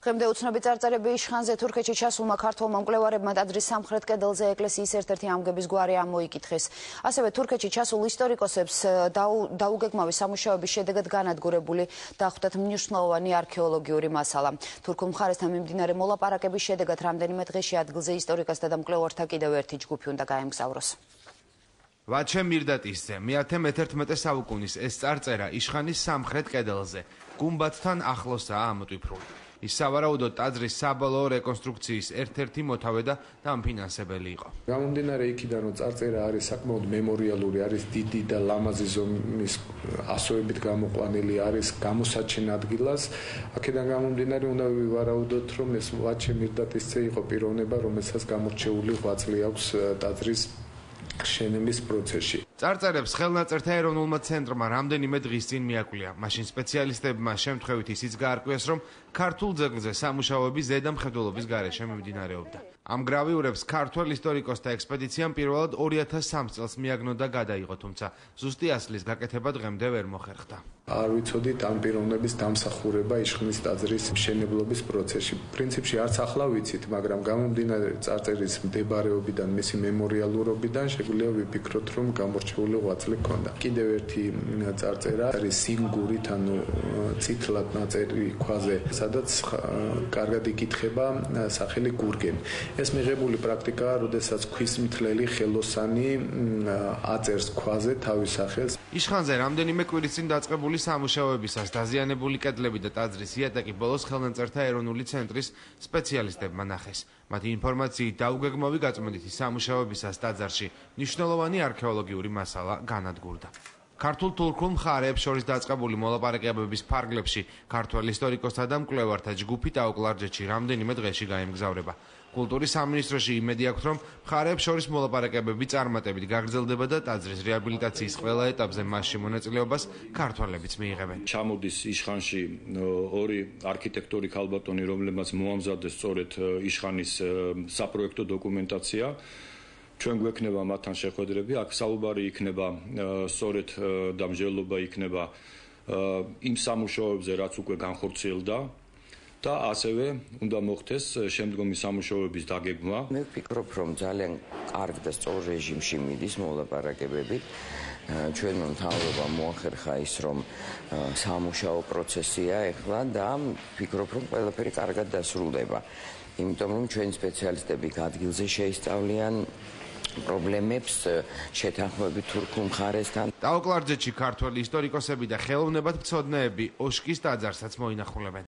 დღემდე უცნობი წარწერები იშხანზე თურქეთში ჩასულმა ქართველმა მკვლევარებმა ტაძრის სამხრეთ კედელზე ეკლესიის ერთ-ერთი ამგების გვარი ამოიკითხეს. ასევე თურქეთში ჩასულ ისტორიკოსებს დაუგეგმავი სამუშაოების შედეგად განადგურებული დახვდათ მნიშვნელოვანი არქეოლოგიური მასალა. თურქულ მხარესთან მიმდინარე მოლაპარაკების შედეგად რამდენიმე დღეში ადგილზე ისტორიკოსთა და მკვლევართა კიდევ ერთი ჯგუფი უნდა გაემგზავროს. ვაჩე მირდატისზე მე-11 საუკუნის ეს წარწერა იშხანის სამხრეთ კედელზე გუმბათთან ახლოსაა ამოტვიფრული. ის სავარაუდოდ ტაძრის საბოლოო რეკონსტრუქციის ერთ-ერთი მოთავე და დამფინანსებელი იყო. გამომდინარე იქიდან, რომ წარწერა არის საკმაოდ მემორიალური, არის დიდი და ლამაზი ზომის ასოებით გამოყვანილი, არის გამოსაჩენ ადგილას. აქედან გამომდინარე უნდა ვივარაუდოთ, რომ ეს ვაჩე მირდატისზე იყო პიროვნება, რომელსაც გამორჩეული ღვაწლი აქვს ტაძრის შენების პროცესში. წარწერებს ხელნაწერთა ეროვნულმა ცენტრმა რამდენიმე დღის წინ მიაკვლია. მაშინ სპეციალისტებმა შემთხვევით ისიც გაარკვიეს, რომ ქართულ ძეგლზე სამუშაოები ზედა მხედველობის გარეშე მიმდინარეობდა. ამ გრავიურებს ქართველ ისტორიკოსთა ექსპედიციამ პირველად 2003 წელს მიაგნო და გადაიღო, თუმცა ზუსტი ასლის გაკეთება დღემდე ვერ მოხერხდა. არ ვიცოდით ამ პიროვნების დამსახურება იშხნის ტაძრის მშენებლობის პროცესში. პრინციპში არც ახლა ვიცით, მაგრამ გამომდინარე წარწერის მდებარეობიდან, მისი მემორიალურობიდან შეგვიძლია ვიფიქროთ, რომ გამორჩეული ღვაწლი ჰქონდა. კიდევ ერთი წარწერა არის სინგურით, ანუ წითლად ნაწერი ქვაზე, სადაც კარგად იკითხება სახელი გურგენ. ეს მიღებული პრაქტიკაა, როდესაც ქვის მთლელი ხელოსანი აწერს ქვაზე თავის სახელს. იშხანზე რამდენიმე კვირის წინ დაწყებული სამუშაოებისას დაზიანებული კედლები და ტაძრის იატაკი ბოლოს ხელნაწერთა ეროვნული ცენტრის სპეციალისტებმა ნახეს. მათი ინფორმაციით დაუგეგმავი გაწმენდითი სამუშაოებისას ტაძარში მნიშვნელოვანი არქეოლოგიური მასალა განადგურდა. ქართულ-თურქულ მხარეებს შორის დაწყებული მოლაპარაკებების ფარგლებში ქართველ ისტორიკოსთა და მკვლევართა ჯგუფი ტაოკლარჯეთში რამდენიმე დღეში გაემგზავრება. კულტურის სამინისტროში იმედი აქვს, რომ მხარეებს შორის მოლაპარაკებები წარმატებით გაგრძელდება და ტაძრის რეაბილიტაციის ყველა ეტაპზე მასში მონაწილეობას ქართველებიც მიიღებენ. ჩამოდის იშხანში ორი არქიტექტორი ქალბატონი, რომლებმაც მოამზადეს სწორედ იშხანის საპროექტო დოკუმენტაცია. ჩვენ გვექნება მათთან შეხვედრები, აქ საუბარი იქნება სწორედ და მსჯელობა იქნება იმ სამუშაოებზე, რაც უკვე განხორციელდა და ასევე უნდა მოხდეს შემდგომი სამუშაოების დაგეგმვა. მე ვფიქრობ, რომ ძალიან კარგ და სწორ რეჟიმში მიდის მოლაპარაკებები. ჩვენმა მთავრობამ მოახერხა ის, რომ სამუშაო პროცესია ეხლა და ვფიქრობ, რომ ყველაფერი კარგად დასრულდება. იმიტომ რომ ჩვენი სპეციალისტები ადგილზე შეისწავლიან პრობლემებს შეთანხმებით თურქულ მხარესთან. ტაოკლარჯეთში ქართველი ისტორიკოსები და ხელოვნებად მცოდნეები ოშკის ტაძარსაც მოინახულებენ.